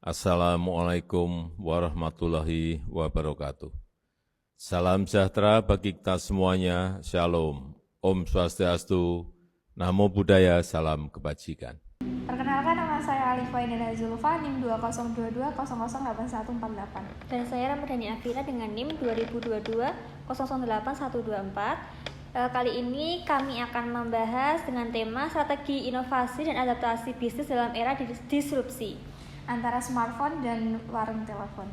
Assalamualaikum warahmatullahi wabarakatuh. Salam sejahtera bagi kita semuanya. Shalom. Om Swastiastu. Namo Buddhaya. Salam kebajikan. Perkenalkan, nama saya Alifa Indana Zulfa, NIM 2022008148. Dan saya Ramadhani Afira dengan NIM 2022008124. Kali ini kami akan membahas dengan tema strategi inovasi dan adaptasi bisnis dalam era disrupsi antara smartphone dan warung telepon.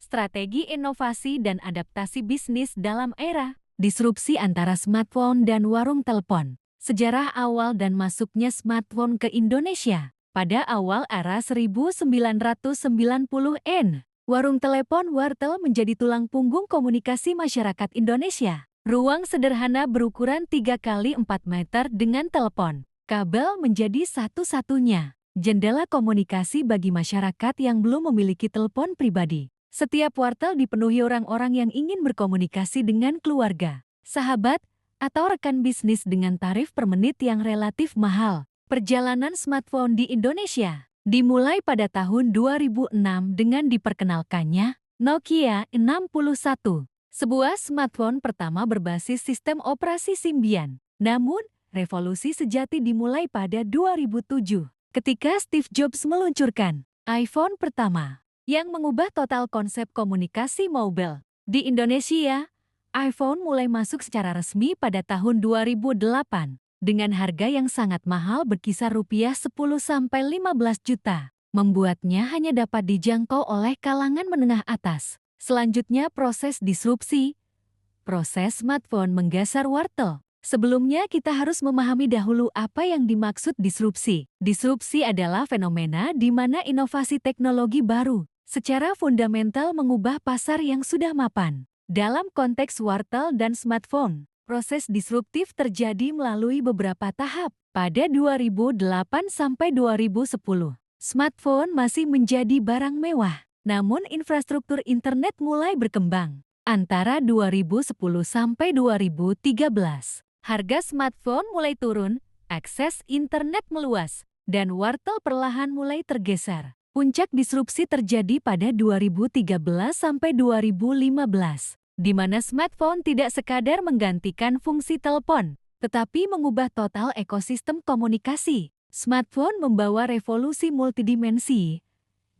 Strategi inovasi dan adaptasi bisnis dalam era disrupsi antara smartphone dan warung telepon. Sejarah awal dan masuknya smartphone ke Indonesia. Pada awal era 1990-an, warung telepon wartel menjadi tulang punggung komunikasi masyarakat Indonesia. Ruang sederhana berukuran 3 kali 4 meter dengan telepon. Kabel menjadi satu-satunya jendela komunikasi bagi masyarakat yang belum memiliki telepon pribadi. Setiap wartel dipenuhi orang-orang yang ingin berkomunikasi dengan keluarga, sahabat, atau rekan bisnis dengan tarif per menit yang relatif mahal. Perjalanan smartphone di Indonesia dimulai pada tahun 2006 dengan diperkenalkannya Nokia 61, sebuah smartphone pertama berbasis sistem operasi Symbian. Namun, revolusi sejati dimulai pada 2007. Ketika Steve Jobs meluncurkan iPhone pertama yang mengubah total konsep komunikasi mobile. Di Indonesia, iPhone mulai masuk secara resmi pada tahun 2008 dengan harga yang sangat mahal berkisar rupiah 10-15 juta, membuatnya hanya dapat dijangkau oleh kalangan menengah atas. Selanjutnya proses disrupsi. Proses smartphone menggeser wartel. Sebelumnya kita harus memahami dahulu apa yang dimaksud disrupsi. Disrupsi adalah fenomena di mana inovasi teknologi baru secara fundamental mengubah pasar yang sudah mapan. Dalam konteks wartel dan smartphone, proses disruptif terjadi melalui beberapa tahap. Pada 2008-2010, smartphone masih menjadi barang mewah, namun infrastruktur internet mulai berkembang. Antara 2010-2013, harga smartphone mulai turun, akses internet meluas, dan wartel perlahan mulai tergeser. Puncak disrupsi terjadi pada 2013-2015, di mana smartphone tidak sekadar menggantikan fungsi telepon, tetapi mengubah total ekosistem komunikasi. Smartphone membawa revolusi multidimensi.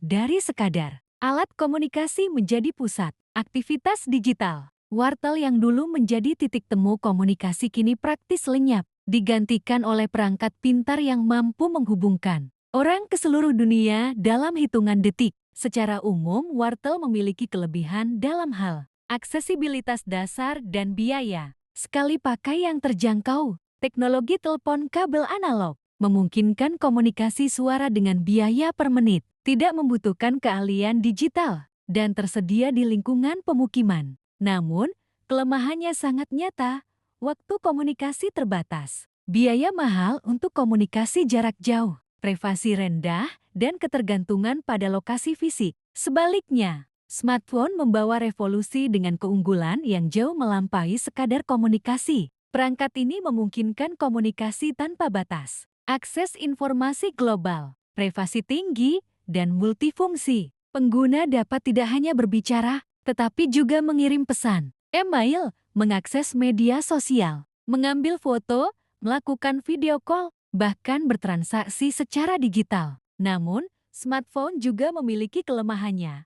Dari sekadar alat komunikasi menjadi pusat aktivitas digital. Wartel yang dulu menjadi titik temu komunikasi kini praktis lenyap, digantikan oleh perangkat pintar yang mampu menghubungkan orang ke seluruh dunia dalam hitungan detik. Secara umum, wartel memiliki kelebihan dalam hal aksesibilitas dasar dan biaya. Sekali pakai yang terjangkau, teknologi telepon kabel analog memungkinkan komunikasi suara dengan biaya per menit, tidak membutuhkan keahlian digital, dan tersedia di lingkungan pemukiman. Namun, kelemahannya sangat nyata, waktu komunikasi terbatas, biaya mahal untuk komunikasi jarak jauh, privasi rendah, dan ketergantungan pada lokasi fisik. Sebaliknya, smartphone membawa revolusi dengan keunggulan yang jauh melampaui sekadar komunikasi. Perangkat ini memungkinkan komunikasi tanpa batas, akses informasi global, privasi tinggi, dan multifungsi. Pengguna dapat tidak hanya berbicara, tetapi juga mengirim pesan, email, mengakses media sosial, mengambil foto, melakukan video call, bahkan bertransaksi secara digital. Namun, smartphone juga memiliki kelemahannya.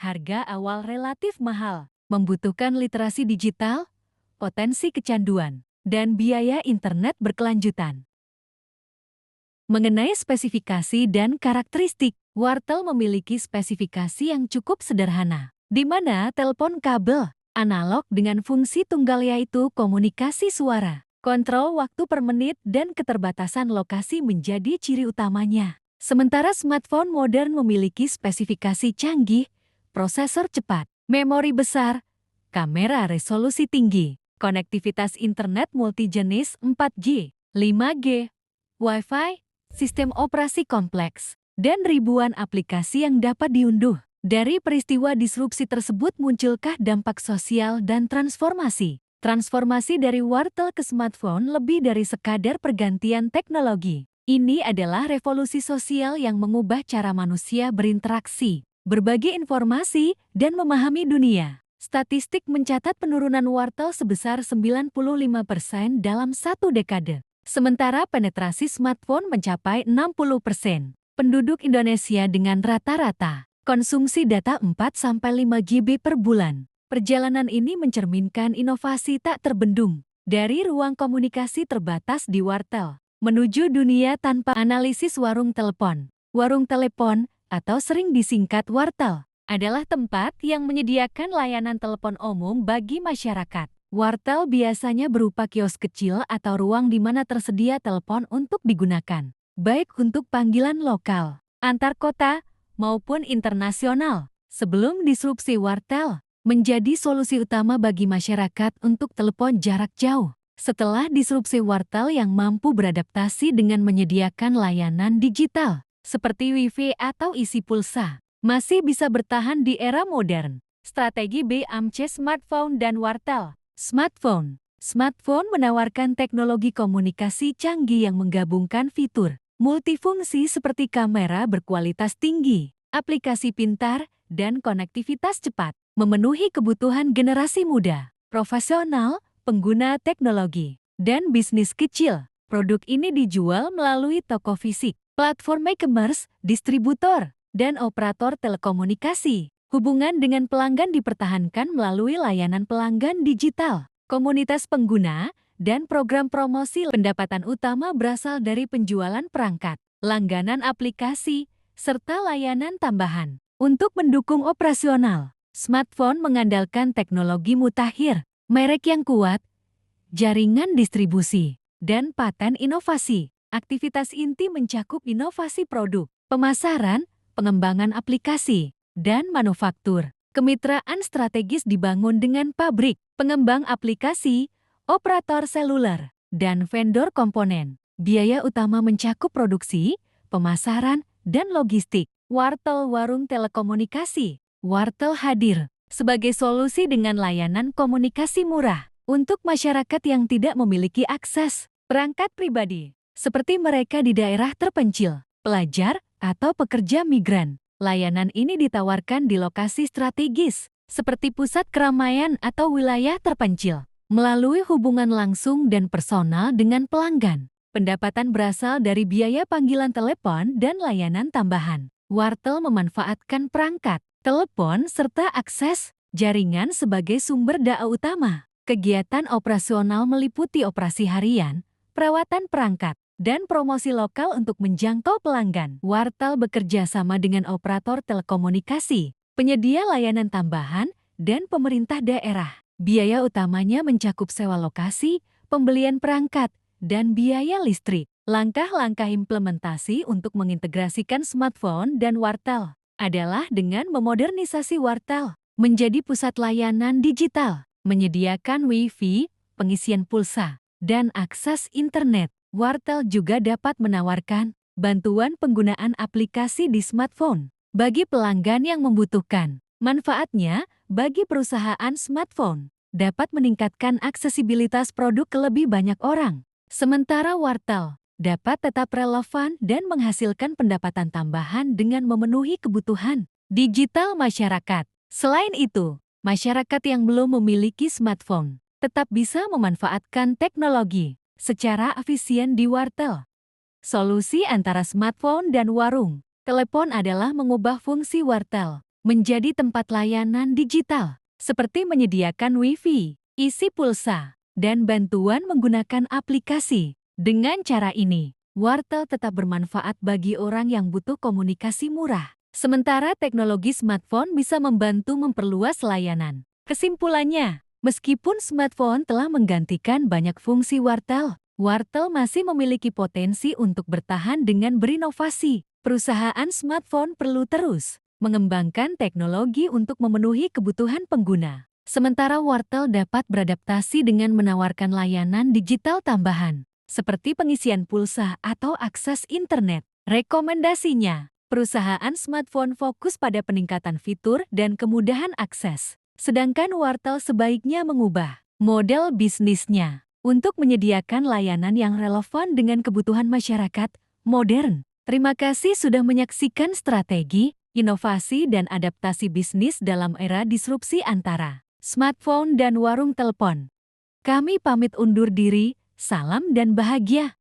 Harga awal relatif mahal, membutuhkan literasi digital, potensi kecanduan, dan biaya internet berkelanjutan. Mengenai spesifikasi dan karakteristik, wartel memiliki spesifikasi yang cukup sederhana, di mana telepon kabel analog dengan fungsi tunggal yaitu komunikasi suara, kontrol waktu per menit dan keterbatasan lokasi menjadi ciri utamanya. Sementara smartphone modern memiliki spesifikasi canggih, prosesor cepat, memori besar, kamera resolusi tinggi, konektivitas internet multijenis 4G, 5G, Wi-Fi, sistem operasi kompleks, dan ribuan aplikasi yang dapat diunduh. Dari peristiwa disrupsi tersebut munculkah dampak sosial dan transformasi? Transformasi dari wartel ke smartphone lebih dari sekadar pergantian teknologi. Ini adalah revolusi sosial yang mengubah cara manusia berinteraksi, berbagi informasi, dan memahami dunia. Statistik mencatat penurunan wartel sebesar 95% dalam satu dekade. Sementara penetrasi smartphone mencapai 60%. Penduduk Indonesia dengan rata-rata konsumsi data 4-5 GB per bulan. Perjalanan ini mencerminkan inovasi tak terbendung dari ruang komunikasi terbatas di wartel menuju dunia tanpa analisis warung telepon. Warung telepon, atau sering disingkat wartel, adalah tempat yang menyediakan layanan telepon umum bagi masyarakat. Wartel biasanya berupa kios kecil atau ruang di mana tersedia telepon untuk digunakan, baik untuk panggilan lokal, antar kota, maupun internasional. Sebelum disrupsi wartel menjadi solusi utama bagi masyarakat untuk telepon jarak jauh. Setelah disrupsi wartel yang mampu beradaptasi dengan menyediakan layanan digital, seperti Wi-Fi atau isi pulsa, masih bisa bertahan di era modern. Strategi BAMC Smartphone dan Wartel. Smartphone menawarkan teknologi komunikasi canggih yang menggabungkan fitur multifungsi seperti kamera berkualitas tinggi, aplikasi pintar, dan konektivitas cepat, memenuhi kebutuhan generasi muda, profesional, pengguna teknologi, dan bisnis kecil. Produk ini dijual melalui toko fisik, platform e-commerce, distributor, dan operator telekomunikasi. Hubungan dengan pelanggan dipertahankan melalui layanan pelanggan digital, komunitas pengguna, dan program promosi. Pendapatan utama berasal dari penjualan perangkat, langganan aplikasi, serta layanan tambahan. Untuk mendukung operasional, smartphone mengandalkan teknologi mutakhir, merek yang kuat, jaringan distribusi, dan paten inovasi. Aktivitas inti mencakup inovasi produk, pemasaran, pengembangan aplikasi, dan manufaktur. Kemitraan strategis dibangun dengan pabrik, pengembang aplikasi, operator seluler, dan vendor komponen. Biaya utama mencakup produksi, pemasaran, dan logistik. Wartel warung telekomunikasi. Wartel hadir sebagai solusi dengan layanan komunikasi murah untuk masyarakat yang tidak memiliki akses perangkat pribadi, seperti mereka di daerah terpencil, pelajar, atau pekerja migran. Layanan ini ditawarkan di lokasi strategis, seperti pusat keramaian atau wilayah terpencil, melalui hubungan langsung dan personal dengan pelanggan. Pendapatan berasal dari biaya panggilan telepon dan layanan tambahan. Wartel memanfaatkan perangkat, telepon, serta akses jaringan sebagai sumber daya utama. Kegiatan operasional meliputi operasi harian, perawatan perangkat, dan promosi lokal untuk menjangkau pelanggan. Wartel bekerja sama dengan operator telekomunikasi, penyedia layanan tambahan, dan pemerintah daerah. Biaya utamanya mencakup sewa lokasi, pembelian perangkat, dan biaya listrik. Langkah-langkah implementasi untuk mengintegrasikan smartphone dan wartel adalah dengan memodernisasi wartel menjadi pusat layanan digital, menyediakan Wi-Fi, pengisian pulsa, dan akses internet. Wartel juga dapat menawarkan bantuan penggunaan aplikasi di smartphone bagi pelanggan yang membutuhkan. Manfaatnya bagi perusahaan smartphone dapat meningkatkan aksesibilitas produk ke lebih banyak orang, sementara wartel dapat tetap relevan dan menghasilkan pendapatan tambahan dengan memenuhi kebutuhan digital masyarakat. Selain itu, masyarakat yang belum memiliki smartphone tetap bisa memanfaatkan teknologi secara efisien di wartel. Solusi antara smartphone dan warung telepon adalah mengubah fungsi wartel menjadi tempat layanan digital, seperti menyediakan Wi-Fi, isi pulsa, dan bantuan menggunakan aplikasi. Dengan cara ini, wartel tetap bermanfaat bagi orang yang butuh komunikasi murah, sementara teknologi smartphone bisa membantu memperluas layanan. Kesimpulannya, meskipun smartphone telah menggantikan banyak fungsi wartel, wartel masih memiliki potensi untuk bertahan dengan berinovasi. Perusahaan smartphone perlu terus mengembangkan teknologi untuk memenuhi kebutuhan pengguna, sementara wartel dapat beradaptasi dengan menawarkan layanan digital tambahan, seperti pengisian pulsa atau akses internet. Rekomendasinya, perusahaan smartphone fokus pada peningkatan fitur dan kemudahan akses, sedangkan wartel sebaiknya mengubah model bisnisnya untuk menyediakan layanan yang relevan dengan kebutuhan masyarakat modern. Terima kasih sudah menyaksikan strategi, inovasi dan adaptasi bisnis dalam era disrupsi antara smartphone dan warung telepon. Kami pamit undur diri, salam dan bahagia.